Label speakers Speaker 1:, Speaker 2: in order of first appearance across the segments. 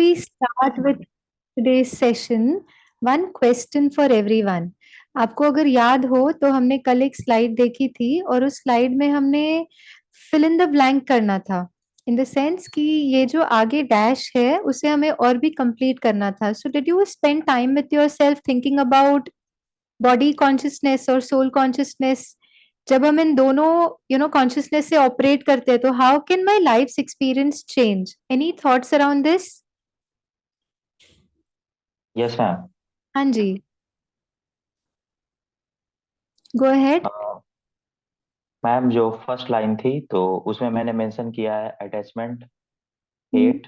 Speaker 1: we start with today's session, one question for everyone. आपको अगर याद हो तो हमने कल एक स्लाइड देखी थी और उस स्लाइड में हमने फिल इन द ब्लैंक करना था, इन द सेंस कि ये जो आगे डैश है उसे हमें और भी कंप्लीट करना था. So did you spend time with your self thinking about body consciousness और सोल कॉन्शियसनेस? जब हम इन दोनों कॉन्शियसनेस से ऑपरेट करते हैं तो how can my life experience change? Any thoughts around this?
Speaker 2: Yes ma'am.
Speaker 1: हाँ जी, गो अहेड.
Speaker 2: मैम जो फर्स्ट लाइन थी तो उसमें मैंने मेंशन किया है attachment, hate,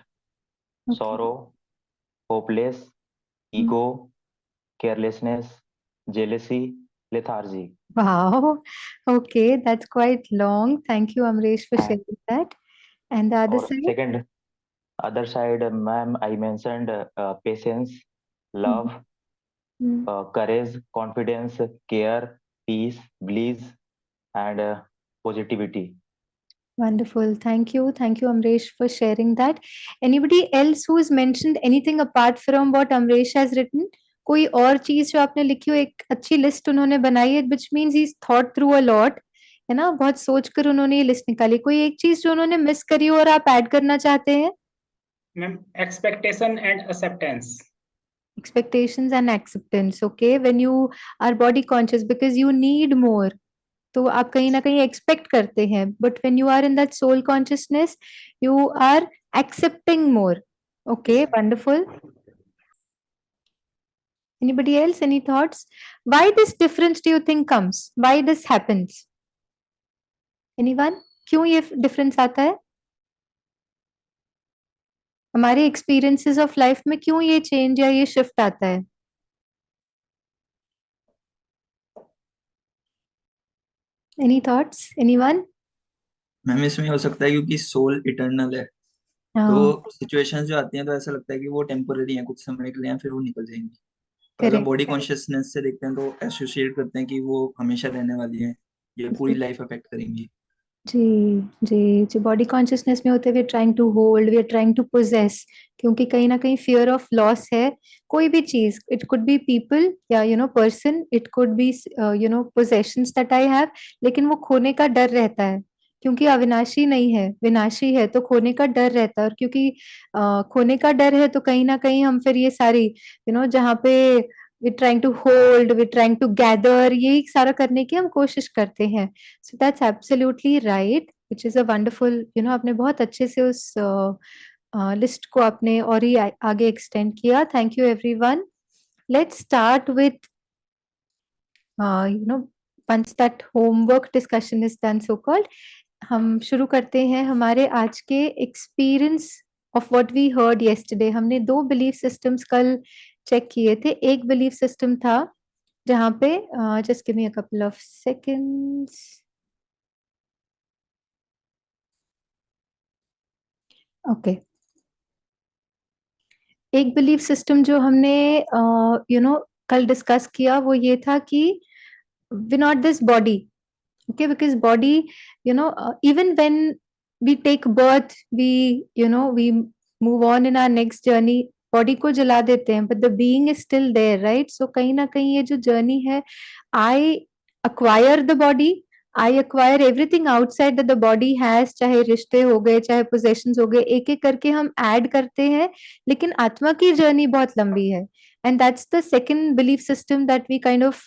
Speaker 1: okay.
Speaker 2: Sorrow, hopeless, ego, carelessness, jealousy, lethargy.
Speaker 1: Wow. Okay, that's quite long. Thank you, Amresh, for sharing that. And the other
Speaker 2: और
Speaker 1: side?
Speaker 2: Second other side ma'am I mentioned patience, love,
Speaker 1: Mm.
Speaker 2: Courage, confidence, care, peace, bliss and positivity.
Speaker 1: Wonderful. Thank you. Thank you, Amresh, for sharing that. Anybody else who's mentioned anything apart from what Amresh has written? कोई और चीज जो आपने लिखी हो, एक अच्छी list उन्होंने बनाई है, which means he's thought through a lot, है ना? बहुत सोच कर उन्होंने ये लिस्ट निकाली. कोई एक चीज जो उन्होंने मिस करी हो और आप ऐड करना चाहते हैं?
Speaker 3: Ma'am expectation and acceptance.
Speaker 1: Expectations and acceptance. Okay, when you are body conscious because you need more, तो आप कहीं ना कहीं एक्सपेक्ट करते हैं, but when you are in that soul consciousness you are accepting more. Okay, wonderful. Anybody else, any thoughts? Why this difference do you think comes? Why this happens? Anyone? क्यों ये difference आता है हमारे experiences of life में? क्यों ये change या ये शिफ्ट आता है? Any thoughts, anyone?
Speaker 4: मैम इसमें हो सकता है क्योंकि सोल इटर्नल है, तो सिचुएशंस जो आती हैं तो ऐसा लगता है कि वो टेम्पोररी हैं, कुछ समय के लिए हैं, फिर वो निकल जाएंगी. और अगर
Speaker 1: करेक्ट.
Speaker 4: बॉडी कॉन्शियसनेस से देखते हैं तो एसोसिएट करते हैं कि वो हमेशा रहने वाली है, ये पूरी लाइफ अफेक्ट करेंगी.
Speaker 1: जी, जी, जो बॉडी कॉन्शियसनेस में होते हैं, we are trying to hold, we are trying to possess, क्योंकि कहीं ना कहीं फियर ऑफ लॉस है. कोई भी चीज, इट कुड बी पीपल या person, it could be possessions that I have, लेकिन वो खोने का डर रहता है, क्योंकि अविनाशी नहीं है, विनाशी है, तो खोने का डर रहता है. और क्योंकि खोने का डर है तो कहीं ना कहीं हम फिर ये सारी जहाँ पे we trying to hold, we trying to gather, यही सारा करने की हम कोशिश करते हैं. So that's absolutely right, which is a wonderful, आपने बहुत अच्छे से उस लिस्ट को आपने और ही आगे एक्सटेंड किया. Thank you everyone. Let's start with once that homework discussion is done, so called, हम शुरू करते हैं हमारे आज के experience of what we heard yesterday. हमने दो बिलीफ सिस्टम्स कल चेक किए थे. एक बिलीफ सिस्टम था जहाँ पे, just give me a couple of seconds. Okay, एक बिलीफ सिस्टम जो हमने कल डिस्कस किया वो ये था कि we not this body. Okay, because body, even when we take birth, we move on in our next journey, body को जला देते हैं, but the being is still there, right? So कहीं ना कहीं ये जो journey है, I acquire the body, I acquire everything outside that the body has, चाहे रिश्ते हो गए, चाहे possessions हो गए, एक एक करके हम add करते हैं, लेकिन आत्मा की journey बहुत लंबी है. And that's the second belief system that we kind of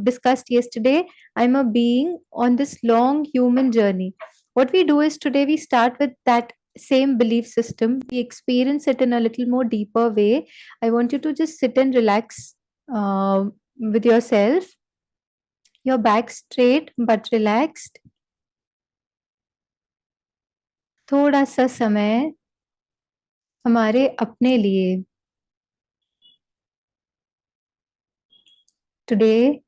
Speaker 1: discussed yesterday. I'm a being on this long human journey. What we do is today we start with that same belief system. We experience it in a little more deeper way. I want you to just sit and relax with yourself. Your back straight but relaxed. थोड़ा सा समय हमारे अपने लिए. Today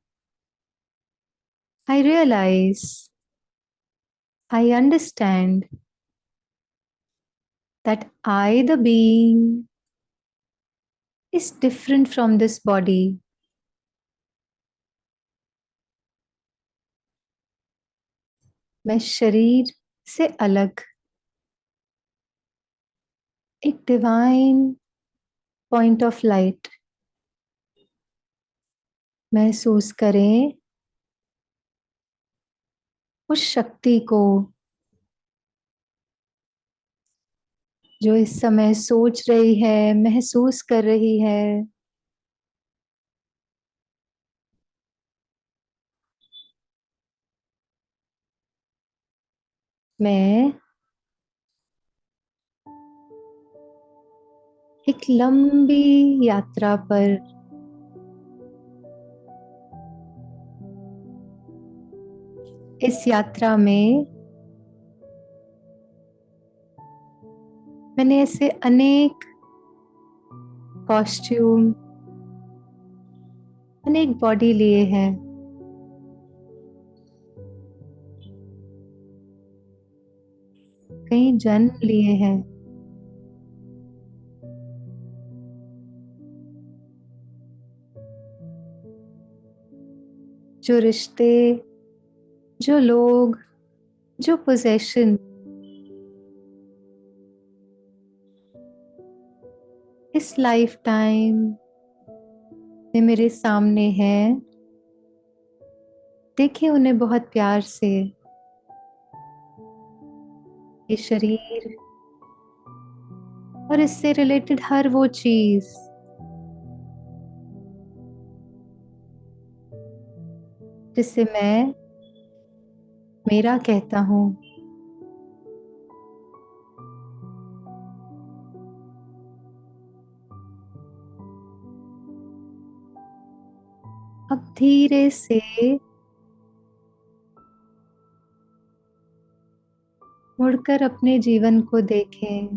Speaker 1: I realize, I understand that I, the being, is different from this body. मैं शरीर से अलग एक डिवाइन पॉइंट ऑफ लाइट। महसूस करें उस शक्ति को जो इस समय सोच रही है, महसूस कर रही है। मैं एक लंबी यात्रा पर इस यात्रा में मैंने ऐसे अनेक कॉस्ट्यूम, अनेक बॉडी लिए हैं। कई जन्म लिए हैं। जो रिश्ते, जो लोग, जो पोजेशन इस लाइफ टाइम में मेरे सामने हैं, देखिए उन्हें बहुत प्यार से। ये शरीर और इससे रिलेटेड हर वो चीज जिसे मैं मेरा कहता हूं। अब धीरे से मुड़कर अपने जीवन को देखें।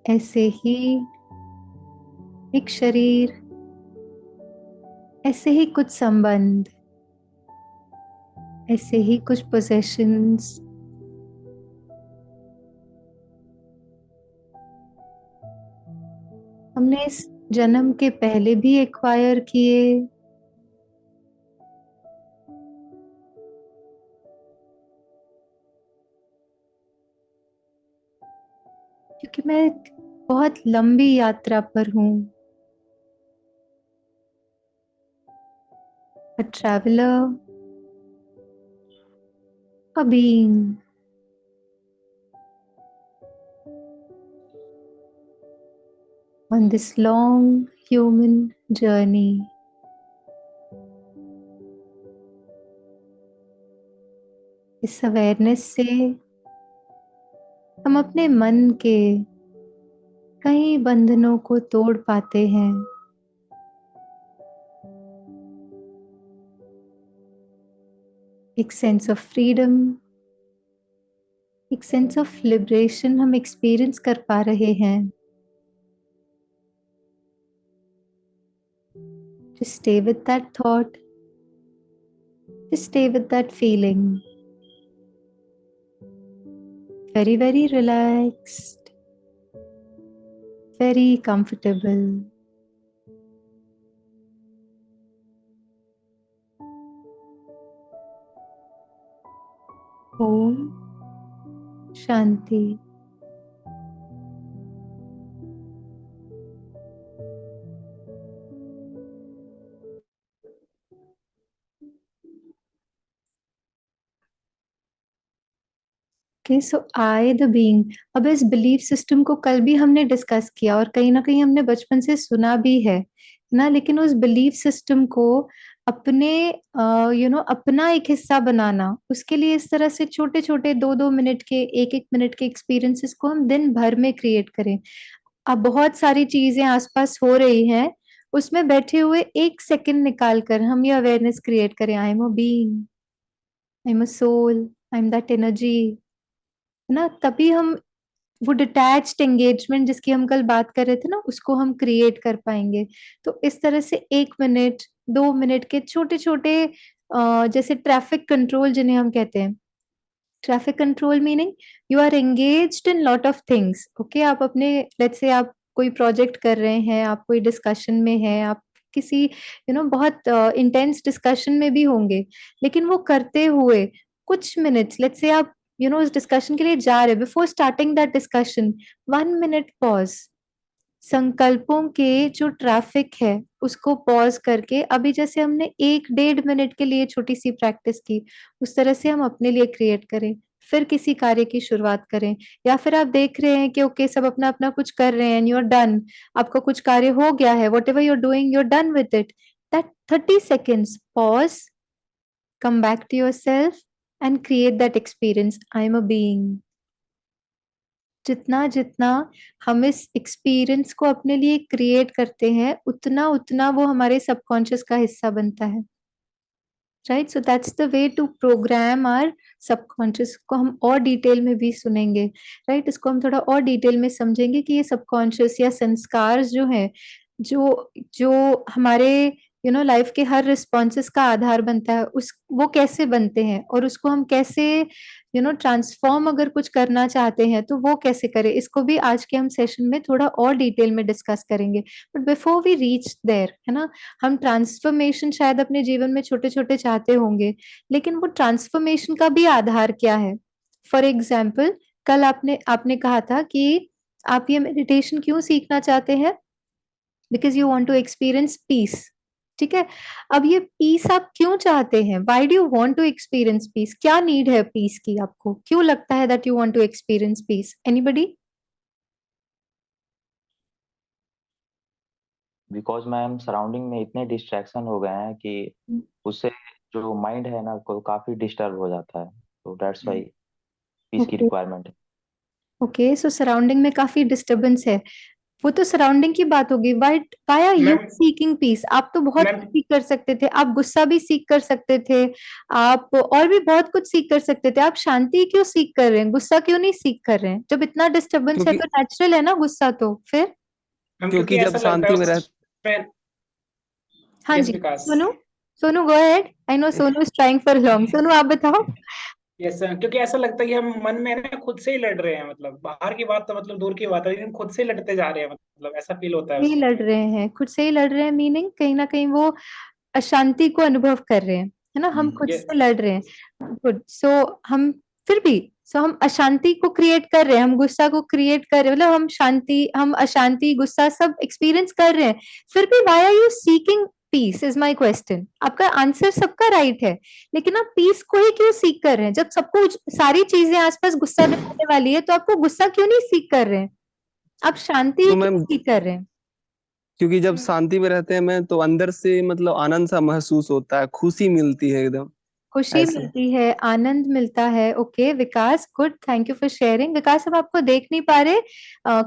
Speaker 1: ऐसे ही एक शरीर, ऐसे ही कुछ संबंध, ऐसे ही कुछ पोजेशंस, हमने इस जन्म के पहले भी एक्वायर किए। क्योंकि मैं एक बहुत लंबी यात्रा पर हूं। A traveler, a being. On this long human journey. इस अवेयरनेस से हम अपने मन के कई बंधनों को तोड़ पाते हैं। एक सेंस ऑफ फ्रीडम, एक सेंस ऑफ लिबरेशन हम एक्सपीरियंस कर पा रहे हैं। Just stay with that thought. Just stay with that feeling. Very, very relaxed. Very comfortable. Om Shanti. Okay, so I the being. अब इस बिलीफ सिस्टम को कल भी हमने डिस्कस किया और कहीं ना कहीं हमने बचपन से सुना भी है ना, लेकिन उस बिलीफ सिस्टम को अपने अपना एक हिस्सा बनाना, उसके लिए इस तरह से छोटे छोटे 2-2 मिनट के, 1-1 मिनट के एक्सपीरियंसेस को हम दिन भर में क्रिएट करें। अब बहुत सारी चीजें आसपास हो रही हैं, उसमें बैठे हुए 1 सेकंड निकाल कर हम ये अवेयरनेस क्रिएट करें। I am a being, I am a soul, I am that energy, है ना। तभी हम वो डिटैच्ड एंगेजमेंट जिसकी हम कल बात कर रहे थे ना, उसको हम क्रिएट कर पाएंगे। तो इस तरह से 1 मिनट, 2 मिनट के छोटे छोटे, जैसे ट्रैफिक कंट्रोल जिन्हें हम कहते हैं। Traffic control meaning you are engaged in lot of things. Okay, आप अपने, लेट्स से आप कोई प्रोजेक्ट कर रहे हैं, आप कोई डिस्कशन में हैं, आप किसी बहुत इंटेंस डिस्कशन में भी होंगे, लेकिन वो करते हुए कुछ मिनट्स, लेट्स से आप उस डिस्कशन के लिए जा रहे, before starting that discussion 1 minute pause, संकल्पों के जो ट्रैफिक है उसको पॉज करके, अभी जैसे हमने 1-1.5 मिनट के लिए छोटी सी प्रैक्टिस की, उस तरह से हम अपने लिए क्रिएट करें, फिर किसी कार्य की शुरुआत करें। या फिर आप देख रहे हैं कि ओके सब अपना अपना कुछ कर रहे हैं एंड यू आर डन, आपका कुछ कार्य हो गया है, whatever you are doing you are done with it, that 30 seconds pause, come back to yourself and create that experience, I am a being. जितना जितना हम इस एक्सपीरियंस को अपने लिए क्रिएट करते हैं, उतना उतना वो हमारे सबकॉन्शियस का हिस्सा बनता है, right? So that's the way to program our subconscious. को हम और डिटेल में भी सुनेंगे, राइट? इसको हम थोड़ा और डिटेल में समझेंगे कि ये सबकॉन्शियस या संस्कार जो है, जो जो हमारे लाइफ के हर रिस्पॉन्सेस का आधार बनता है, उस वो कैसे बनते हैं और उसको हम कैसे ट्रांसफॉर्म अगर कुछ करना चाहते हैं तो वो कैसे करें, इसको भी आज के हम सेशन में थोड़ा और डिटेल में डिस्कस करेंगे। But before we reach there, है ना, हम ट्रांसफॉर्मेशन शायद अपने जीवन में छोटे छोटे चाहते होंगे, लेकिन वो ट्रांसफॉर्मेशन का भी आधार क्या है? फॉर एग्जाम्पल, कल आपने कहा था कि आप ये मेडिटेशन क्यों सीखना चाहते हैं? Because you want to experience peace, ठीक है? अब ये पीस आप क्यों चाहते हैं? Why do you want to experience peace? क्या नीड है पीस की आपको? क्यों लगता है that you want to experience peace? Anybody?
Speaker 2: Because ma'am surrounding में इतने डिस्ट्रैक्शन हो गए हैं कि उससे जो माइंड है ना को काफी डिस्टर्ब हो जाता है, तो दैट्स व्हाई पीस की रिक्वायरमेंट है।
Speaker 1: ओके, सो सराउंडिंग में काफी डिस्टर्बेंस है, वो तो सराउंडिंग की बात होगी। Why are you seeking peace? आप तो बहुत कुछ सीख कर सकते थे, आप गुस्सा भी सीख कर सकते थे, आप और भी बहुत कुछ सीख कर सकते थे। आप शांति क्यों सीख कर रहे हैं, गुस्सा क्यों नहीं सीख कर रहे हैं? जब इतना डिस्टर्बेंस है तो नेचुरल है ना गुस्सा, तो फिर
Speaker 5: क्योंकि जब शांति में रहते।
Speaker 1: हाँ जी, Sonu go ahead, I know Sonu is trying for long. Sonu आप बताओ।
Speaker 3: यस सर, क्योंकि ऐसा लगता है कि हम मन में ना खुद से ही लड़ रहे हैं, मतलब बाहर की बात तो मतलब दूर की बात है, लेकिन खुद से ही लड़ते जा रहे हैं, मतलब ऐसा फील होता है।
Speaker 1: ही लड़ रहे हैं, खुद से ही लड़ रहे हैं, मीनिंग कहीं ना कहीं वो अशांति को अनुभव कर रहे हैं, है ना? हम खुद से लड़ रहे हैं। गुड। सो हम अशांति को क्रिएट कर रहे हैं, हम गुस्सा को क्रिएट कर रहे हैं, मतलब हम अशांति गुस्सा सब एक्सपीरियंस कर रहे हैं, फिर भी why are you seeking peace is my question. आपका आंसर सबका राइट है, लेकिन आप पीस को ही क्यों सीख कर रहे हैं? जब सबको सारी चीजें आसपास गुस्सा दिखाने वाली है, तो आपको गुस्सा क्यों नहीं सीख कर रहे हैं? आप शांति ही क्यों सीख कर रहे हैं?
Speaker 5: क्योंकि जब शांति में रहते हैं मैं, तो अंदर से मतलब आनंद सा महसूस होता है, खुशी मिलती है, एकदम
Speaker 1: खुशी मिलती है, आनंद मिलता है। Okay Vikas, good, thank you for sharing. Vikas अब आपको देख नहीं पा रहे,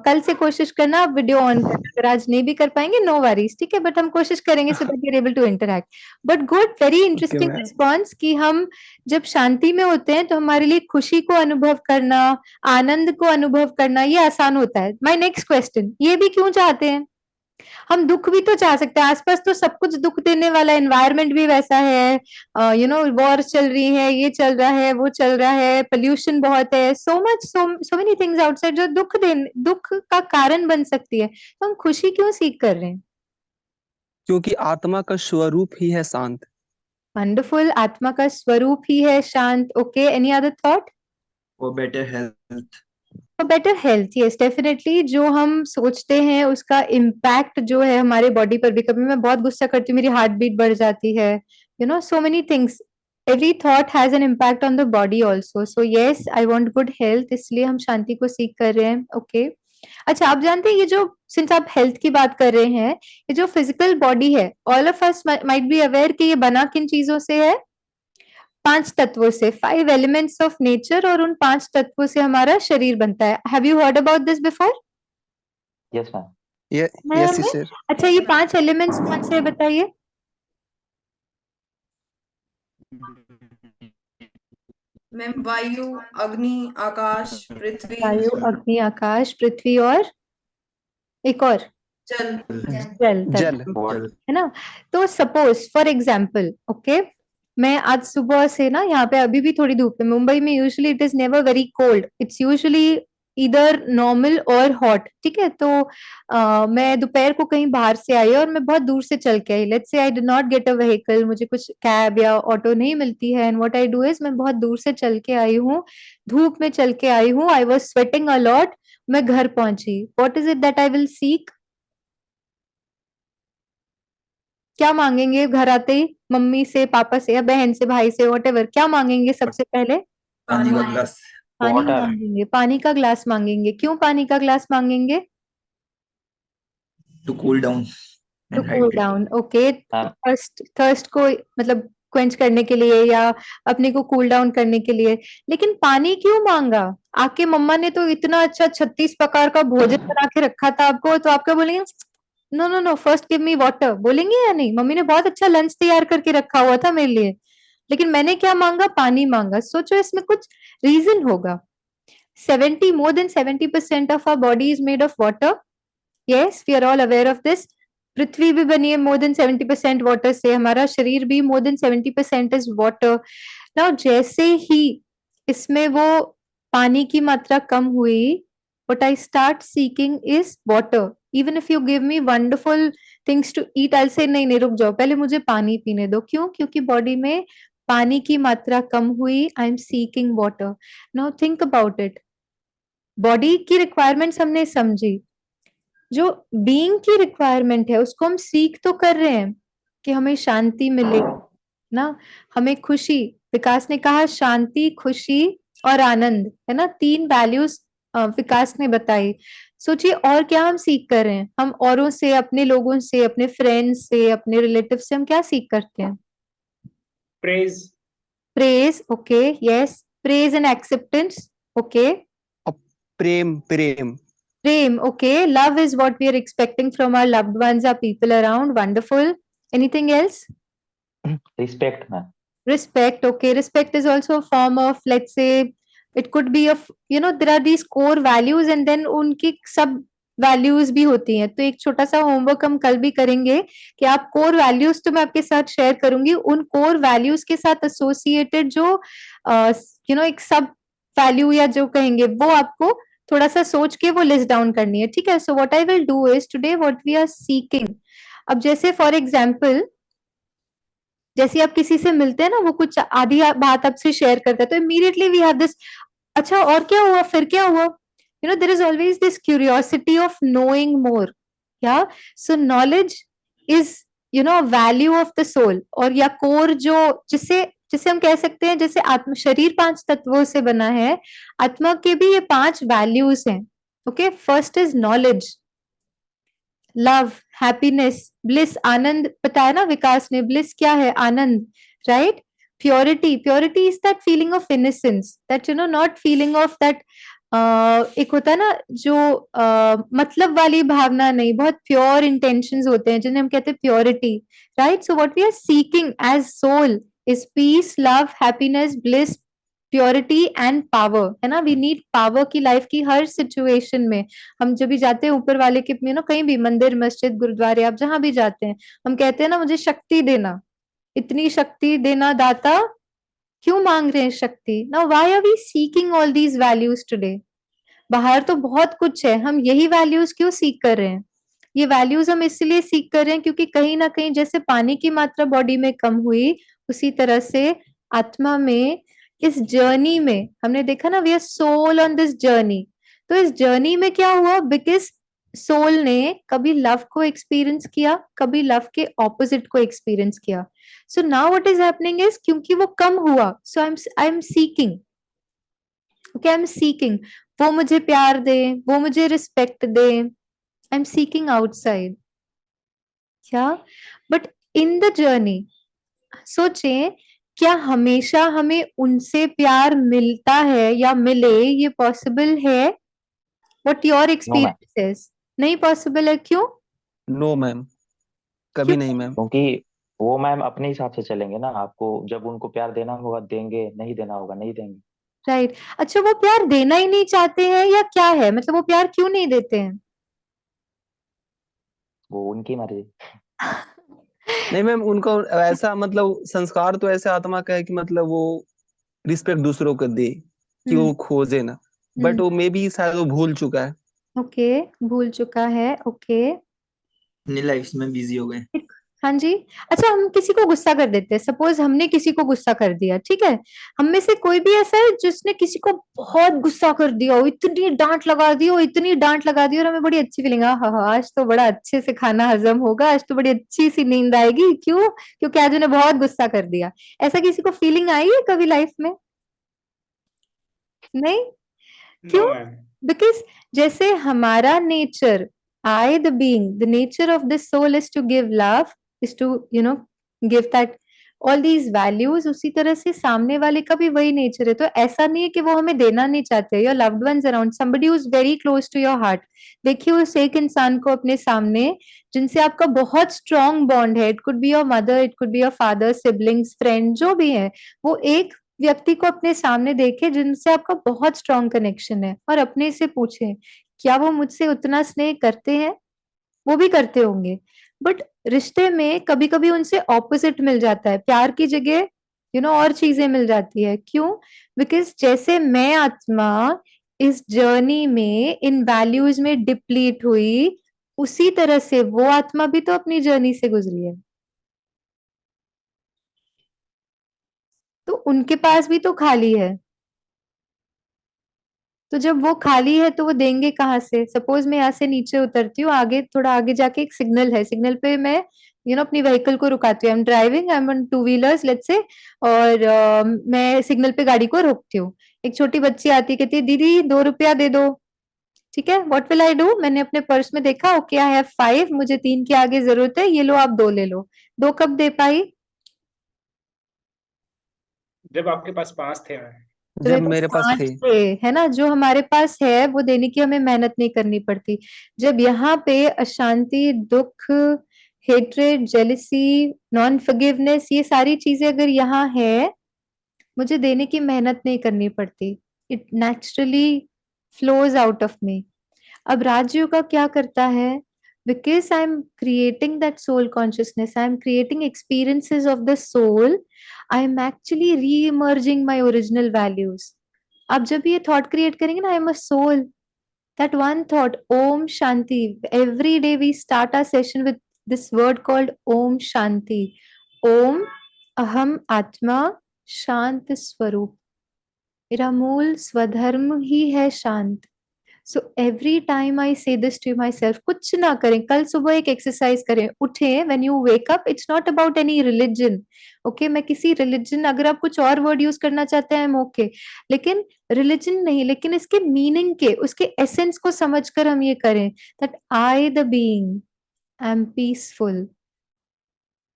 Speaker 1: कल से कोशिश करना आप वीडियो ऑन करना, अगर आज नहीं भी कर पाएंगे नो वरीज, ठीक है? बट हम कोशिश करेंगे so that you are able to interact. But good, very interesting response कि हम जब शांति में होते हैं तो हमारे लिए खुशी को अनुभव करना, आनंद को अनुभव करना ये आसान होता है। माई नेक्स्ट क्वेश्चन, ये भी क्यों चाहते हैं? हम दुख भी तो चाह सकते हैं, आसपास तो सब कुछ दुख देने वाला, एनवायरनमेंट भी वैसा है, वॉर चल रही है, ये चल रहा है, वो चल रहा है, पोल्यूशन बहुत है, सो मेनी थिंग्स आउटसाइड जो दुख का कारण बन सकती है। तो हम खुशी क्यों सीख कर रहे हैं?
Speaker 5: क्योंकि आत्मा का स्वरूप ही है शांत।
Speaker 1: वंडरफुल, आत्मा का स्वरूप ही है शांत। Okay, any other thought?
Speaker 4: For better health.
Speaker 1: Better health, yes definitely. जो हम सोचते हैं उसका इम्पैक्ट जो है हमारे बॉडी पर भी, कभी मैं बहुत गुस्सा करती हूँ मेरी हार्ट बीट बढ़ जाती है, so many things, every thought has an impact on the body also. So yes, I want good health, इसलिए हम शांति को सीख कर रहे हैं। ओके अच्छा, आप जानते हैं ये जो, सिंस आप हेल्थ की बात कर रहे हैं, ये जो फिजिकल बॉडी है, all of us might be aware कि ये बना किन चीजों से है? 5 तत्वों से, 5 एलिमेंट्स ऑफ नेचर, और उन 5 तत्वों से हमारा शरीर बनता है। Have you heard about this before?
Speaker 2: Yes ma'am.
Speaker 5: Yes sir.
Speaker 1: अच्छा, ये 5 एलिमेंट्स कौन से बताइए?
Speaker 6: मैम वायु, अग्नि, आकाश, पृथ्वी।
Speaker 1: वायु, अग्नि, आकाश, पृथ्वी, और एक और
Speaker 6: जल।
Speaker 5: जल
Speaker 1: है ना? तो सपोज फॉर एग्जाम्पल, ओके, मैं आज सुबह से ना, यहाँ पे अभी भी थोड़ी धूप है, मुंबई में usually it is never very cold, it's usually इधर नॉर्मल और हॉट, ठीक है। तो मैं दोपहर को कहीं बाहर से आई और मैं बहुत दूर से चल के I, let's say I did not get a vehicle, मुझे कुछ कैब या ऑटो नहीं मिलती है, and what I do is मैं बहुत दूर से चल के आई हूँ, धूप में चल के आई हूँ, I was sweating a lot, मैं घर पहुंची, what is it that I will seek? क्या मांगेंगे घर आते ही मम्मी से, पापा से, या बहन से, भाई से, व्हाटएवर, क्या मांगेंगे सबसे पहले?
Speaker 4: पानी का
Speaker 6: पानी।
Speaker 4: ग्लास।
Speaker 1: पानी
Speaker 2: वाटर।
Speaker 1: मांगेंगे, पानी का ग्लास मांगेंगे। क्यों पानी का ग्लास मांगेंगे?
Speaker 4: To cool down
Speaker 1: to
Speaker 4: and
Speaker 1: cool
Speaker 4: hydrate.
Speaker 1: Down, okay.
Speaker 2: Ma'am
Speaker 1: thirst को मतलब क्वेंच करने के लिए या अपने को कूल डाउन करने के लिए। लेकिन पानी क्यों मांगा? आके मम्मा ने तो इतना अच्छा 36 प्रकार का भोजन बना के रखा था आपको, तो आप क्या बोलेंगे? No no no, first give me water, बोलेंगे या नहीं? मम्मी ने बहुत अच्छा लंच तैयार करके रखा हुआ था मेरे लिए, लेकिन मैंने क्या मांगा? पानी मांगा। सोचो इसमें कुछ रीजन होगा। 70 more than 70% of our body is made of water. Yes, we are all aware of this. पृथ्वी भी बनी है मोर देन 70% वाटर से, हमारा शरीर भी more than 70% is water. Now जैसे ही इसमें वो पानी की मात्रा कम हुई, what I start seeking is water. Even if you give me wonderful things to eat, I'll say नहीं नहीं रुक जाओ, पहले मुझे पानी पीने दो। क्यों? क्योंकि बॉडी में पानी की मात्रा कम हुई, आई am seeking water. Now think about it, body की रिक्वायरमेंट्स हमने समझी, जो बीइंग की रिक्वायरमेंट है उसको हम सीख तो कर रहे हैं कि हमें शांति मिले ना, हमें खुशी, विकास ने कहा शांति, खुशी और आनंद, है ना, 3 वैल्यूज विकास ने बताई। सोचिए और क्या हम सीख कर रहे हैं? हम औरों से, अपने लोगों से, अपने फ्रेंड्स से, अपने रिलेटिव से हम क्या सीख करते हैं?
Speaker 3: Praise.
Speaker 1: Praise, okay, yes, praise and acceptance, okay.
Speaker 5: अब प्रेम प्रेम
Speaker 1: Prem, okay. Love is what we are expecting from our loved ones, our people around. Wonderful. Anything else?
Speaker 2: Respect ma'am.
Speaker 1: Respect, okay. Respect is also a form of, let's say, it could be of, there are these core values and then उनकी सब values भी होती हैं। तो एक छोटा सा homework हम कल भी करेंगे कि आप कोर वैल्यूज, तो मैं आपके साथ शेयर करूंगी, उन कोर वैल्यूज के साथ एसोसिएटेड जो एक सब वैल्यू या जो कहेंगे वो आपको थोड़ा सा सोच के वो लिस्ट डाउन करनी है, ठीक है। So what I will do is today what we are seeking, अब जैसे फॉर एग्जांपल जैसे आप किसी से मिलते हैं ना, वो कुछ आधी बात आपसे शेयर करता है, तो इमीडिएटली वी हैव दिस, अच्छा और क्या हुआ, फिर क्या हुआ, there is always this curiosity of knowing more, या so knowledge is value of the soul, और या कोर जो जिसे जिसे हम कह सकते हैं, जैसे आत्म शरीर 5 तत्वों से बना है, आत्मा के भी ये 5 वैल्यूज हैं, okay. First is knowledge, love, happiness, bliss, आनंद बताया ना विकास ने, ब्लिस क्या है? आनंद, right. Purity, purity is that feeling of innocence, that not feeling of that, एक होता है ना जो मतलब वाली भावना नहीं, बहुत प्योर इंटेंशंस होते हैं जिन्हें हम कहते हैं purity, right. So what we are seeking as soul is peace, love, happiness, bliss, purity and power, है ना। वी नीड पावर की लाइफ की हर सिचुएशन में। हम जब भी जाते हैं ऊपर वाले के कहीं भी मंदिर, मस्जिद, गुरुद्वारे, आप जहां भी जाते हैं, हम कहते हैं ना मुझे शक्ति देना, इतनी शक्ति देना दाता। क्यों मांग रहे हैं शक्ति? Now why are we seeking all these values today? बाहर तो बहुत कुछ है, हम यही वैल्यूज क्यों सीख कर रहे हैं? ये वैल्यूज हम इसलिए सीख कर रहे हैं क्योंकि कहीं ना कहीं जैसे पानी की मात्रा बॉडी में कम हुई, उसी तरह से आत्मा में, इस जर्नी में हमने देखा ना, we are soul on this journey. तो इस जर्नी में क्या हुआ? बिकॉज सोल ने कभी लव को एक्सपीरियंस किया, कभी लव के ऑपोजिट को एक्सपीरियंस किया। So now what is happening is, क्योंकि वो कम हुआ, so I am seeking, okay, I am seeking, वो मुझे प्यार दे, वो मुझे रिस्पेक्ट दे, आई एम सीकिंग आउटसाइड, क्या? बट इन द जर्नी सोचें, क्या हमेशा हमें उनसे प्यार मिलता है या मिले, ये पॉसिबल है? What your experience? नहीं पॉसिबल है। क्यों?
Speaker 5: नो मैम, कभी नहीं मैम।
Speaker 2: क्योंकि वो मैम अपने हिसाब से चलेंगे ना, आपको जब उनको प्यार देना होगा देंगे, नहीं देना होगा नहीं देंगे।
Speaker 1: राइट। अच्छा, वो प्यार देना ही नहीं चाहते हैं या क्या है? मतलब वो प्यार क्यों नहीं देते हैं?
Speaker 2: वो उनकी मर्जी।
Speaker 5: नहीं मैम, उनको ऐसा मतलब संस्कार तो ऐसे आत्मा का है कि मतलब वो रिस्पेक्ट दूसरों को दे, कि वो खोजे ना। बट वो मे बी शायद वो भूल चुका है।
Speaker 1: ओके, भूल चुका है। ओके,
Speaker 4: अपनी लाइफ में बिजी हो गए।
Speaker 1: हाँ जी। अच्छा, हम किसी को गुस्सा कर देते हैं, सपोज हमने किसी को गुस्सा कर दिया, ठीक है। हम में से कोई भी ऐसा है जिसने किसी को बहुत गुस्सा कर दिया हो, इतनी डांट लगा दी हो, इतनी डांट लगा दी, और हमें बड़ी अच्छी फीलिंग, हाँ हाँ आज तो बड़ा अच्छे से खाना हजम होगा, आज तो बड़ी अच्छी सी नींद आएगी, क्यों? क्योंकि आज उन्हें बहुत गुस्सा कर दिया। ऐसा किसी को फीलिंग आई है कभी लाइफ में? नहीं?
Speaker 3: नो
Speaker 1: क्यों?
Speaker 3: मैम।
Speaker 1: बिकॉज जैसे हमारा nature, I the being, the nature of this soul is to give love, is to give that all these values, उसी तरह से सामने वाले का भी वही नेचर है। तो ऐसा नहीं है कि वो हमें देना नहीं चाहते। Your loved ones around, somebody who is very close to your heart, देखिए उस एक इंसान को अपने सामने जिनसे आपका बहुत स्ट्रॉन्ग बॉन्ड है, it could be your mother, it could be your father, siblings, friend, जो भी है, वो एक व्यक्ति को अपने सामने देखे जिनसे आपका बहुत स्ट्रॉन्ग कनेक्शन है, और अपने से पूछे क्या वो मुझसे उतना स्नेह करते हैं? वो भी करते होंगे, बट रिश्ते में कभी कभी उनसे ऑपोजिट मिल जाता है, प्यार की जगह और चीजें मिल जाती है। क्यों? बिकॉज जैसे मैं आत्मा इस जर्नी में इन वैल्यूज में डिप्लीट हुई, उसी तरह से वो आत्मा भी तो अपनी जर्नी से गुजरी है, तो उनके पास भी तो खाली है। तो जब वो खाली है तो वो देंगे कहाँ से? सपोज मैं यहाँ से नीचे उतरती हूँ, आगे थोड़ा आगे जाके एक सिग्नल है, सिग्नल पे मैं अपनी व्हीकल को रुकाती हूँ, I am driving, I am on two wheelers let's say, और मैं सिग्नल पे गाड़ी को रोकती हूँ। एक छोटी बच्ची आती है, कहती है दीदी 2 रुपया दे दो। ठीक है, व्हाट विल आई डू? मैंने अपने पर्स में देखा, ओके आई हैव 5, मुझे 3 की आगे जरूरत है, ये लो आप 2 ले लो। 2 कब दे पाई?
Speaker 3: जब आपके पास 5 थे मैम।
Speaker 1: तो
Speaker 5: जब
Speaker 1: मेरे
Speaker 5: मेरे
Speaker 1: पास
Speaker 5: पास
Speaker 1: 5
Speaker 5: थे।
Speaker 1: थे, है ना, जो हमारे पास है वो देने की हमें मेहनत नहीं करनी पड़ती। जब यहाँ पे अशांति, दुख, हेट्रेड, जेलिसी, नॉन फॉरगिवनेस, ये सारी चीजें अगर यहाँ है, मुझे देने की मेहनत नहीं करनी पड़ती, it naturally flows out of me. अब राजयोग का क्या करता है? Because I'm creating that soul consciousness, I'm creating experiences of the soul, I'm actually re-emerging my original values. आप जब ये थॉट क्रिएट करेंगे ना, I am a soul, that one thought, Om Shanti, every day we start our session with this word called Om Shanti. Om, अहम आत्मा, शांत स्वरूप, मेरा मूल स्वधर्म ही है शांत। सो एवरी टाइम आई से दिस टू माई सेल्फ, कुछ ना करें, कल सुबह एक एक्सरसाइज करें, उठे, when you wake up, it's not about any religion, okay, मैं किसी रिलीजन, अगर आप कुछ और वर्ड यूज करना चाहते हैं ओके, लेकिन रिलीजन नहीं, लेकिन इसके मीनिंग के, उसके एसेंस को समझकर हम ये करें, that I the being I M peaceful.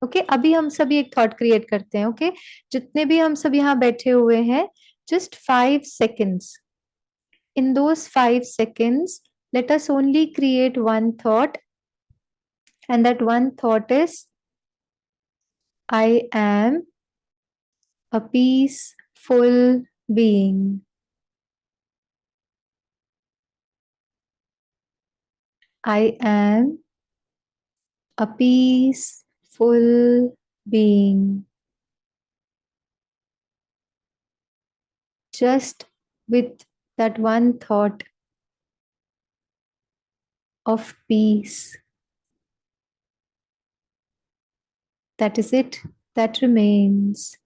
Speaker 1: Okay, अभी हम सभी एक थॉट क्रिएट करते हैं। ओके, जितने भी हम सब यहाँ बैठे हुए हैं, just 5 seconds. In those 5 seconds, let us only create one thought, and that one thought is, I am a peaceful being. I am a peaceful being. Just with that one thought of peace. That is it. That remains.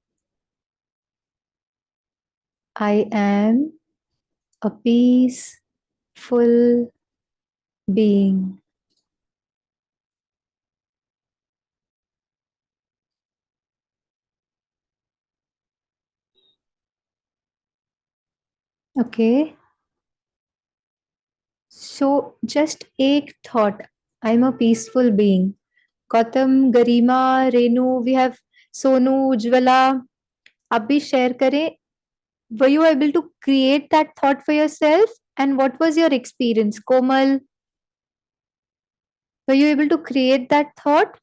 Speaker 1: I am a peaceful being. Okay. So just एक thought, I'm a peaceful being. Gautam, Garima, Renu, we have Sonu, Ujjwala, आप भी share करें, were you able to create that thought for yourself, and what was your experience? Komal, were you able to create that thought,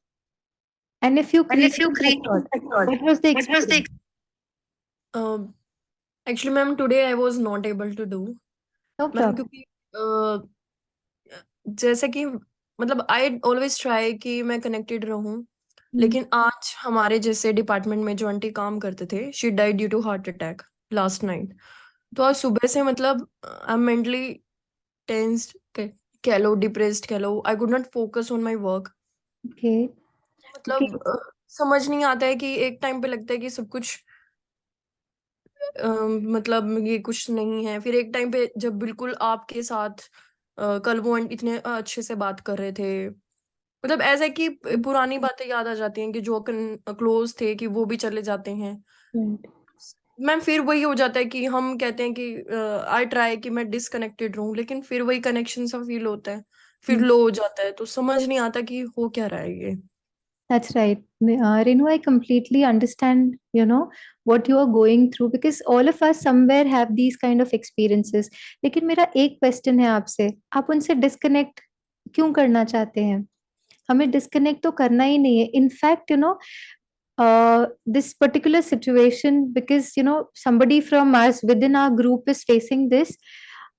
Speaker 1: and if you created that thought, what was the experience?
Speaker 7: Actually ma'am today I was not able to do
Speaker 1: No
Speaker 7: ma'am,
Speaker 1: problem.
Speaker 7: क्योंकि जैसे कि मतलब I always try कि मैं connected रहूं, लेकिन आज हमारे जैसे डिपार्टमेंट में जो आंटी काम करते थे, she died due to heart attack last night. तो आज सुबह से मतलब आई एम मेंटली टेंस्ड कह लो, डिप्रेस्ड कह लो, I could not focus on my work.
Speaker 1: Okay. Okay.
Speaker 7: मतलब समझ नहीं आता है कि एक टाइम पे लगता है कि सब कुछ मतलब ये कुछ नहीं है, फिर एक टाइम पे जब बिल्कुल आपके साथ कल वो इतने अच्छे से बात कर रहे थे, मतलब ऐसा कि पुरानी बातें याद आ जाती हैं कि जो क्लोज थे कि वो भी चले जाते हैं।
Speaker 1: Right.
Speaker 7: मैम फिर वही हो जाता है कि हम कहते हैं कि आई ट्राई कि मैं डिसकनेक्टेड रहूं, लेकिन फिर वही कनेक्शन सा फील होता है, फिर लो हो जाता है, तो समझ नहीं आता कि हो क्या रहा है ये।
Speaker 1: That's right. Renu, I completely understand, what you are going through because all of us somewhere have these kind of experiences. लेकिन मेरा एक क्वेश्चन है आपसे, आप उनसे डिस्कनेक्ट क्यों करना चाहते हैं? हमें डिस्कनेक्ट तो करना ही नहीं है. In fact this particular situation because somebody from us within our group is facing this.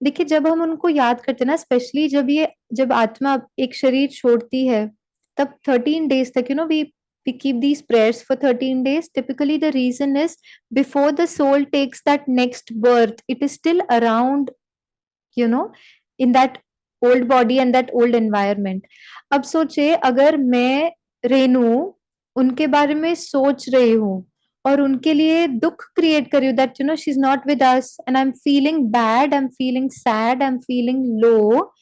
Speaker 1: देखिए जब हम उनको याद करते हैं ना, स्पेशली जब आत्मा एक शरीर छोड़ती है, तब 13 days तक we keep these prayers for 13 days. Typically the reason is before the soul takes that next birth, it is still around, in that old body and that old environment. अब सोचिए अगर मैं रेनू उनके बारे में सोच रही हूँ और उनके लिए दुख क्रिएट कर रही हूँ, that she is not with us and I am feeling bad, I am feeling sad, I am feeling low.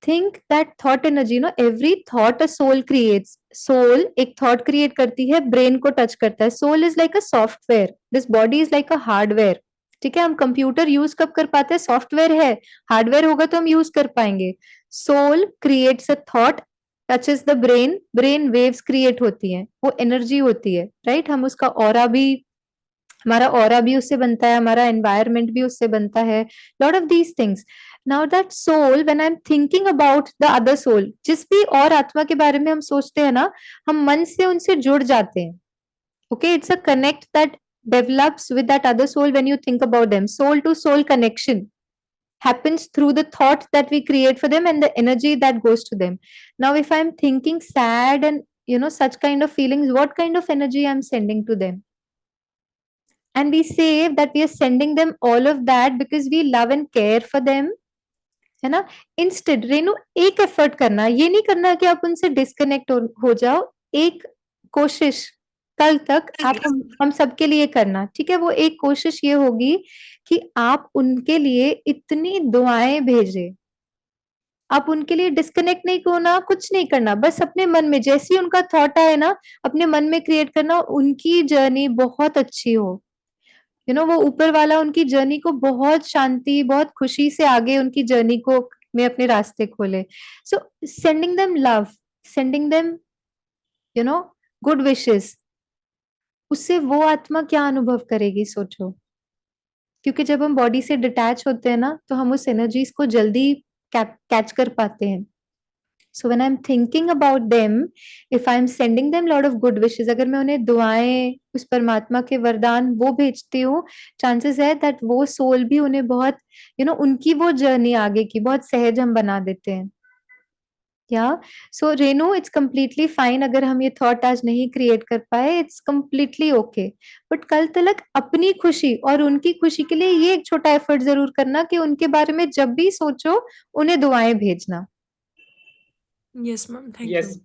Speaker 1: Think that thought energy, every thought a soul creates. Soul एक थॉट क्रिएट करती है, brain को touch करता है. Soul is like a software, this body is like a hardware. ठीक है, हम computer use कब कर पाते हैं? सॉफ्टवेयर है, हार्डवेयर होगा तो हम यूज कर पाएंगे. Soul creates a thought, touches the brain, brain waves create होती हैं, वो एनर्जी होती है, राइट? हम उसका ऑरा भी, हमारा ऑरा भी उससे बनता है, हमारा एनवायरमेंट भी उससे बनता है, lot of these things. Now that soul, when I am thinking about the other soul, जिस भी और आत्मा के बारे में हम सोचते हैं ना, हम मन से उनसे जुड़ जाते हैं. Okay, it's a connect that develops with that other soul when you think about them. Soul to soul connection happens through the thought that we create for them and the energy that goes to them. Now if I'm thinking sad and such kind of feelings, what kind of energy I'm sending to them? And we say that we are sending them all of that because we love and care for them, है ना? Instead Renu एक effort करना, ये नहीं करना कि आप उनसे डिस्कनेक्ट हो जाओ. एक कोशिश कल तक आप हम सबके लिए करना, ठीक है? वो एक कोशिश ये होगी कि आप उनके लिए इतनी दुआएं भेजें. आप उनके लिए डिस्कनेक्ट नहीं होना, कुछ नहीं करना, बस अपने मन में जैसे ही उनका थॉट आए ना, अपने मन में क्रिएट करना उनकी जर्नी बहुत अच्छी हो. वो ऊपर वाला उनकी जर्नी को बहुत शांति, बहुत खुशी से आगे उनकी जर्नी को में अपने रास्ते खोले. So sending them love, sending them good wishes, उससे वो आत्मा क्या अनुभव करेगी सोचो. क्योंकि जब हम बॉडी से डिटैच होते हैं ना, तो हम उस एनर्जीज को जल्दी कैच कर पाते हैं. So when I'm thinking about them, if I'm sending them lot of good wishes, अगर मैं उन्हें दुआएं, उस परमात्मा के वरदान वो भेजती हूँ, चांसेस है that वो सोल भी उन्हें बहुत उनकी वो जर्नी आगे की बहुत सहज हम बना देते हैं. सो रेनू, इट्स कम्प्लीटली फाइन अगर हम ये थॉट आज नहीं क्रिएट कर पाए, इट्स कम्प्लीटली ओके. बट कल तक अपनी खुशी और उनकी खुशी के लिए ये एक छोटा एफर्ट जरूर करना कि उनके बारे में जब भी सोचो उन्हें दुआएं भेजना.
Speaker 7: Yes ma'am, thank
Speaker 3: yes.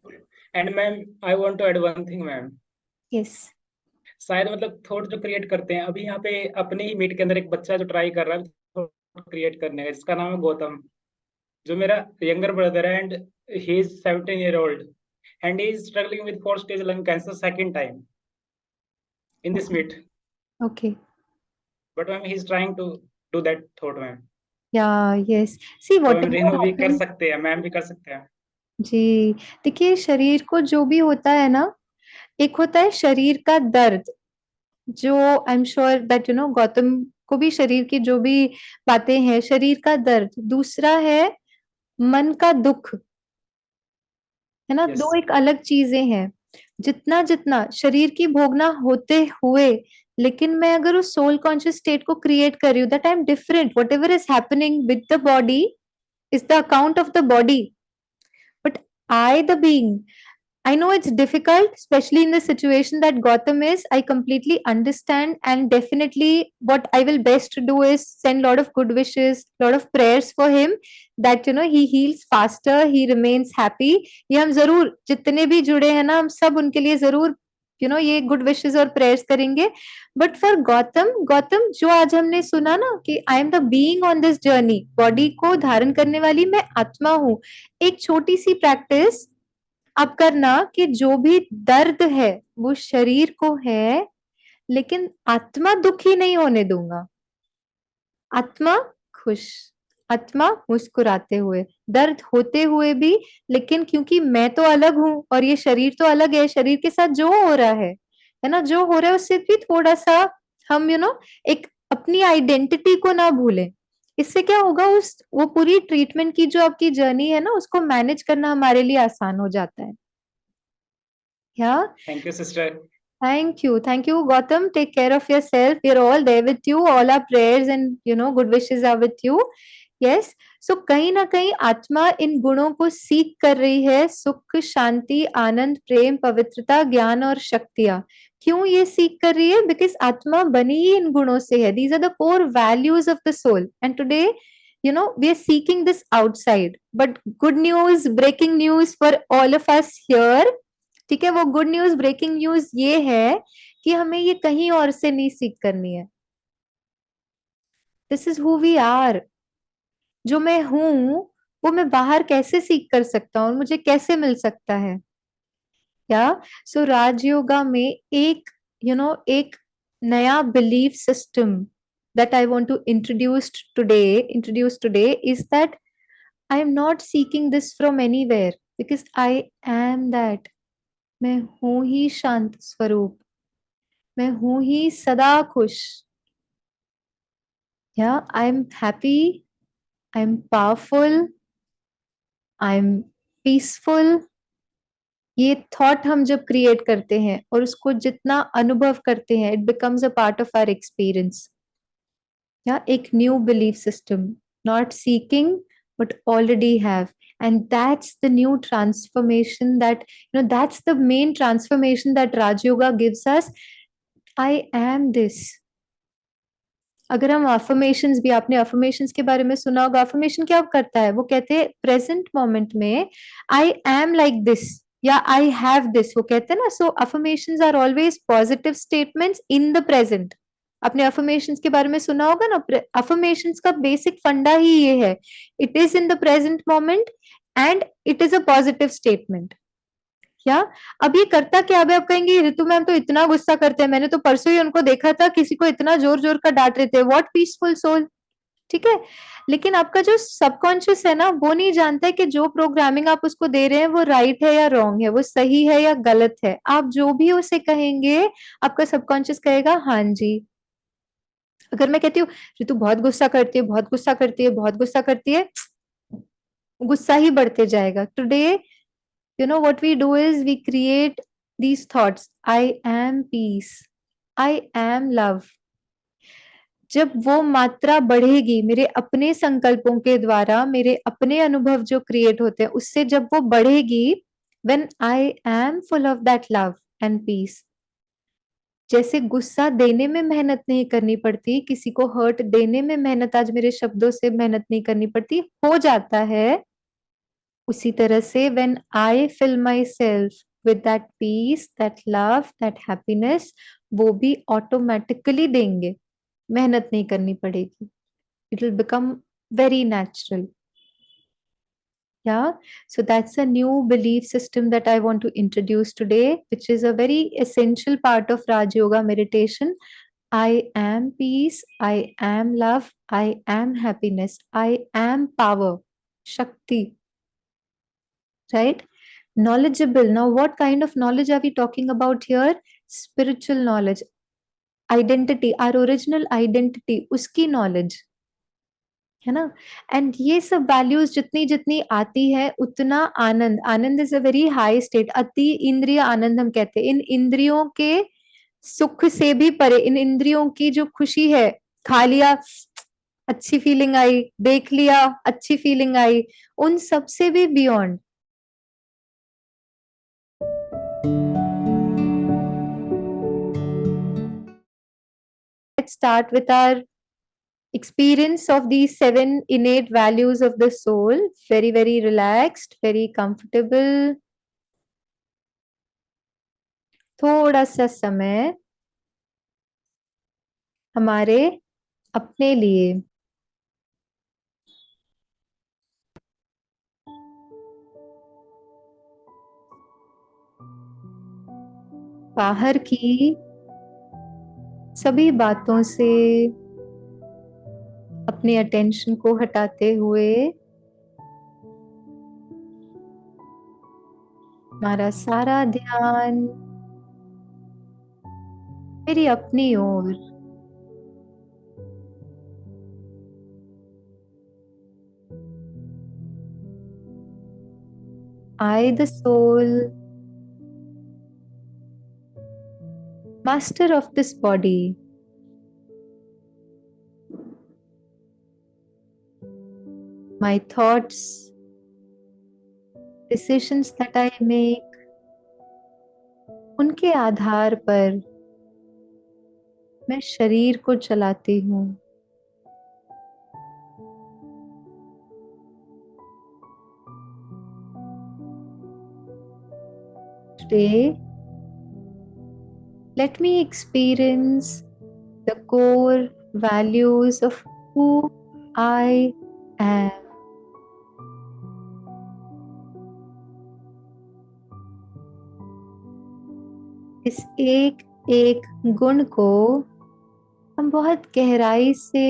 Speaker 3: And ma'am I want to add one thing ma'am.
Speaker 1: Yes.
Speaker 3: शायद मतलब थॉट जो क्रिएट करते हैं, अभी यहाँ पे अपने ही मीट के अंदर एक बच्चा जो ट्राई कर रहा है थॉट क्रिएट करने का, जिसका नाम है गौतम, जो मेरा यंगर ब्रदर है. And he is 17 year old and he is struggling with 4 stage lung cancer second time in this meet.
Speaker 1: Okay.
Speaker 3: But ma'am, he is trying to do that thought ma'am.
Speaker 1: Yeah, yes. See,
Speaker 3: तो
Speaker 1: whatever
Speaker 3: Renu भी कर
Speaker 1: happens,
Speaker 3: सकते हैं, ma'am भी कर सकते हैं.
Speaker 1: जी, देखिए शरीर को जो भी होता है ना, एक होता है शरीर का दर्द, जो I am sure that Gautam को भी शरीर की जो भी बातें हैं, शरीर का दर्द. दूसरा है मन का दुख, है ना?
Speaker 3: Yes.
Speaker 1: दो एक अलग चीजें हैं. जितना जितना शरीर की भोगना होते हुए, लेकिन मैं अगर उस सोल कॉन्शियस स्टेट को क्रिएट कर रही हूँ that I am different, what ever is happening with the body is the account of the body, but I the being, I know it's difficult, especially in the situation that Gautam is. I completely understand, and definitely what I will best to do is send lot of good wishes, lot of prayers for him, that he heals faster, he remains happy. ये हम जरूर जितने भी जुड़े हैं ना, हम सब उनके लिए जरूर ये गुड विशेस और प्रेयर्स करेंगे. बट फॉर गौतम जो आज हमने सुना ना कि I am the being on this journey, body को धारण करने वाली मैं आत्मा हूँ. एक छोटी सी प्रैक्टिस आप करना कि जो भी दर्द है वो शरीर को है, लेकिन आत्मा दुखी नहीं होने दूंगा. आत्मा खुश, आत्मा मुस्कुराते हुए, दर्द होते हुए भी, लेकिन क्योंकि मैं तो अलग हूं और ये शरीर तो अलग है, शरीर के साथ जो हो रहा है ना, जो हो रहा है उससे भी थोड़ा सा हम एक अपनी आइडेंटिटी को ना भूलें. इससे क्या होगा, वो पूरी ट्रीटमेंट की जो आपकी जर्नी है ना, उसको मैनेज करना हमारे लिए आसान हो जाता है.
Speaker 3: Thank you sister.
Speaker 1: Thank you. Thank you, Gautam. Take care of yourself. We are all there with you. All our prayers and good wishes are with you. Yes. So कहीं ना कहीं आत्मा इन गुणों को सीख कर रही है. सुख, शांति, आनंद, प्रेम, पवित्रता, ज्ञान और शक्तियां. क्यों ये सीख कर रही है? Because आत्मा बनी ही इन गुणों से है. These are the core values of the soul. And today, we are seeking this outside. But good news, breaking news for all of us here. ठीक है, वो गुड न्यूज, ब्रेकिंग न्यूज ये है कि हमें ये कहीं और से नहीं सीख करनी है. This is who we are. जो मैं हूं वो मैं बाहर कैसे सीख कर सकता हूँ, मुझे कैसे मिल सकता है. सो राजयोगा में एक एक नया belief system that I want to introduce today is that I am not seeking this from anywhere, because I am that. मैं हूं ही शांत स्वरूप, मैं हूं ही सदा खुश. I am happy, I am powerful, I am peaceful. ये थॉट हम जब क्रिएट करते हैं और उसको जितना अनुभव करते हैं, it becomes a part of our experience. एक new belief system, not seeking but already have. And that's the new transformation that that's the main transformation that Raj Yoga gives us. I am this. अगर हम affirmations भी, आपने affirmations के बारे में सुना होगा. अफर्मेशन क्या करता है? वो कहते हैं प्रेजेंट मोमेंट में आई एम लाइक दिस या आई हैव दिस, वो कहते हैं ना. So affirmations are always positive statements in the present. आपने अफर्मेशंस के बारे में सुना होगा ना. अफर्मेशंस का बेसिक फंडा ही ये है, it is in the present moment and it is a positive statement. अब ये करता क्या? अब आप कहेंगे ऋतु मैम तो इतना गुस्सा करते हैं, मैंने तो परसों ही उनको देखा था, किसी को इतना जोर जोर का डांट रहे थे. What peaceful soul. ठीक है, लेकिन आपका जो सबकॉन्शियस है ना, वो नहीं जानता है कि जो प्रोग्रामिंग आप उसको दे रहे हैं वो राइट है या रॉन्ग है, वो सही है या गलत है. आप जो भी उसे कहेंगे, आपका सबकॉन्शियस कहेगा हाँ जी. अगर मैं कहती हूँ ऋतु बहुत गुस्सा करती है, बहुत गुस्सा करती है, बहुत गुस्सा करती है, गुस्सा ही बढ़ते जाएगा. Today what we do is we create these thoughts. I am peace, I am love. जब वो मात्रा बढ़ेगी मेरे अपने संकल्पों के द्वारा, मेरे अपने अनुभव जो क्रिएट होते हैं उससे जब वो बढ़ेगी, when I am full of that love and peace. जैसे गुस्सा देने में मेहनत नहीं करनी पड़ती, किसी को हर्ट देने में मेहनत, आज मेरे शब्दों से मेहनत नहीं करनी पड़ती, हो जाता है. उसी तरह से when I fill myself with that peace, that love, that happiness, वो भी ऑटोमेटिकली देंगे, मेहनत नहीं करनी पड़ेगी. It will become very natural. So that's a new belief system that I want to introduce today, which is a very essential part of Raj Yoga meditation. I am peace, I am love, I am happiness, I am power, Shakti. Right? Knowledgeable. Now, what kind of knowledge are we talking about here? Spiritual knowledge. Identity, our original identity, उसकी knowledge. है ना. And ये सब values जितनी जितनी आती है उतना आनंद. Anand is a very high state. अति इंद्रिय आनंद हम कहते हैं. इन इंद्रियों के सुख से भी परे, इन इंद्रियों की जो खुशी है, खा लिया अच्छी फीलिंग आई, देख लिया अच्छी फीलिंग आई, उन सब से भी beyond let's start with our experience of these 7 innate values of the soul. Very, very relaxed, very comfortable. थोड़ा सा समय हमारे अपने लिए। बाहर की सभी बातों से अपने अटेंशन को हटाते हुए हमारा सारा ध्यान मेरी अपनी ओर। I, the soul, master of this body, my thoughts, decisions that I make, उनके आधार पर मैं शरीर को चलाती हूँ। Today, let me experience the core values of who I am. इस एक एक गुण को हम बहुत गहराई से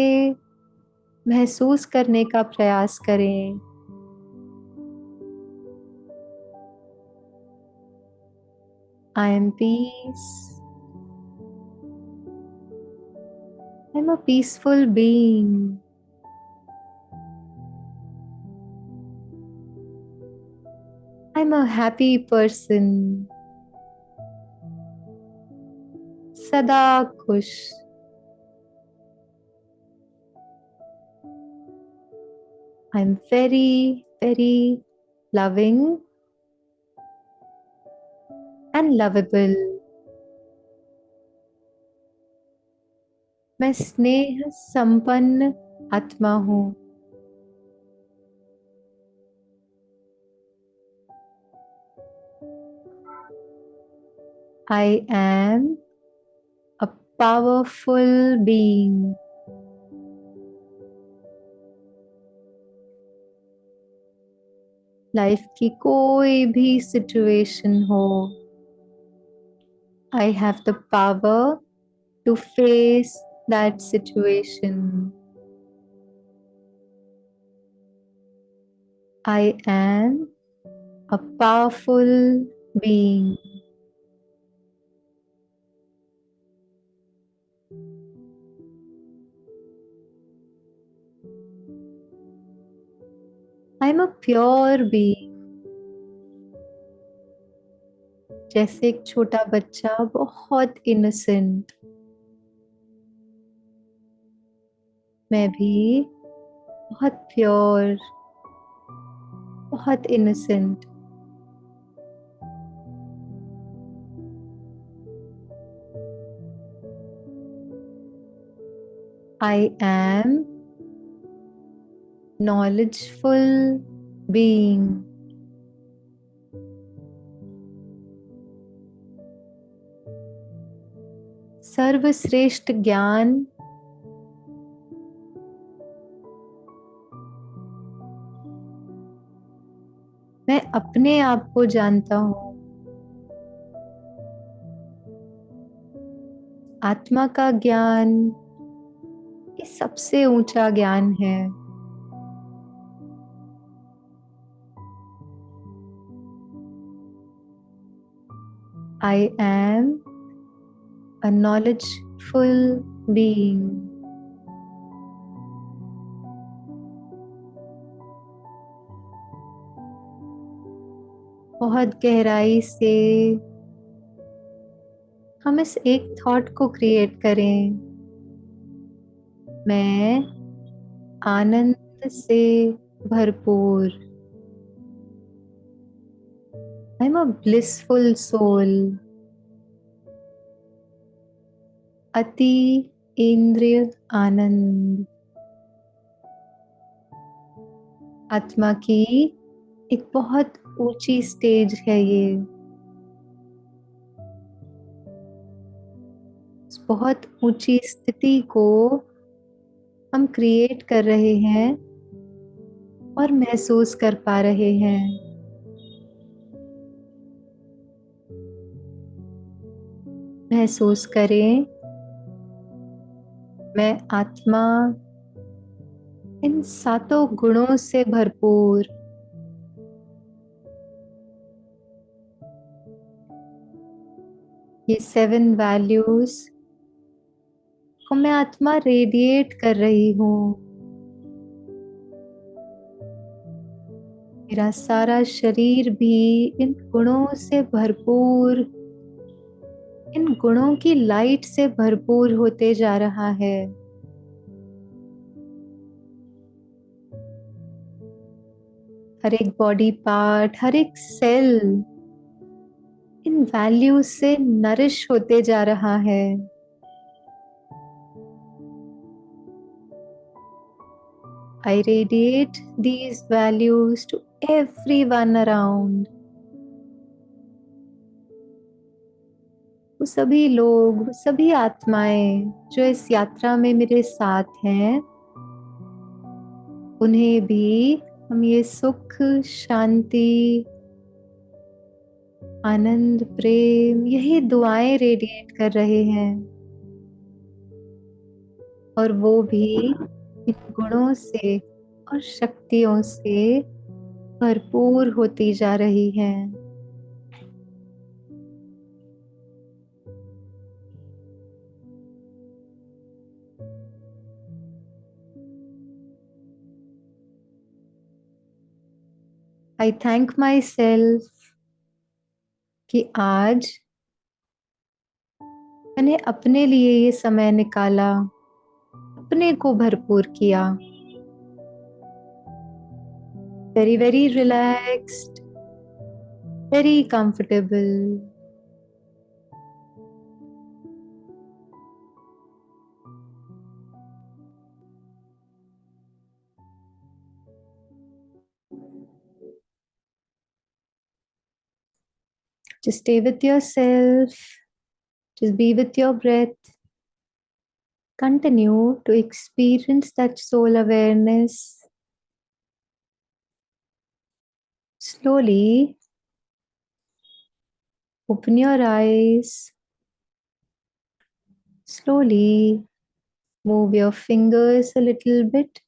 Speaker 1: महसूस करने का प्रयास करें। I am peace. I'm a peaceful being. I'm a happy person. सदा खुश। I'm very, very loving and lovable. मैं स्नेह संपन्न आत्मा हूँ। I am a powerful being. Life की कोई भी सिचुएशन हो, I have the power to face that situation. I am a powerful being. I am a pure being. जैसे एक छोटा बच्चा बहुत इनोसेंट, मैं भी बहुत प्योर, बहुत innocent. I am knowledgeful being. सर्वश्रेष्ठ ज्ञान मैं अपने आप को जानता हूँ। आत्मा का ज्ञान ये सबसे ऊंचा ज्ञान है। I am a knowledgeful being. बहुत गहराई से हम इस एक थॉट को क्रिएट करें, मैं आनंद से भरपूर। I am a blissful soul. अति इंद्रिय आनंद। आत्मा की एक बहुत ऊंची स्टेज है ये। इस बहुत ऊंची स्थिति को हम क्रिएट कर रहे हैं और महसूस कर पा रहे हैं। महसूस करें, मैं आत्मा इन सातों गुणों से भरपूर, ये 7 वैल्यूज को मैं आत्मा रेडिएट कर रही हूँ। मेरा सारा शरीर भी इन गुणों से भरपूर, इन गुणों की लाइट से भरपूर होते जा रहा है। हर एक बॉडी पार्ट, हर एक सेल इन वैल्यूज से नरिश होते जा रहा है। I radiate these values to everyone around. वो सभी लोग, वो सभी आत्माएं जो इस यात्रा में मेरे साथ हैं, उन्हें भी हम ये सुख, शांति, आनंद, प्रेम, यही दुआएं रेडिएट कर रहे हैं। और वो भी इन गुणों से और शक्तियों से भरपूर होती जा रही हैं। I thank myself कि आज मैंने अपने लिए ये समय निकाला, अपने को भरपूर किया। Very, very relaxed, very comfortable. Just stay with yourself. Just be with your breath. Continue to experience that soul awareness. Slowly open your eyes. Slowly move your fingers a little bit.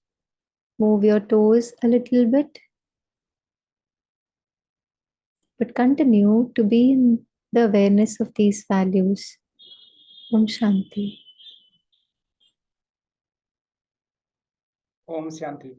Speaker 1: Move your toes a little bit. But continue to be in the awareness of these values. Om Shanti.
Speaker 3: Om Shanti.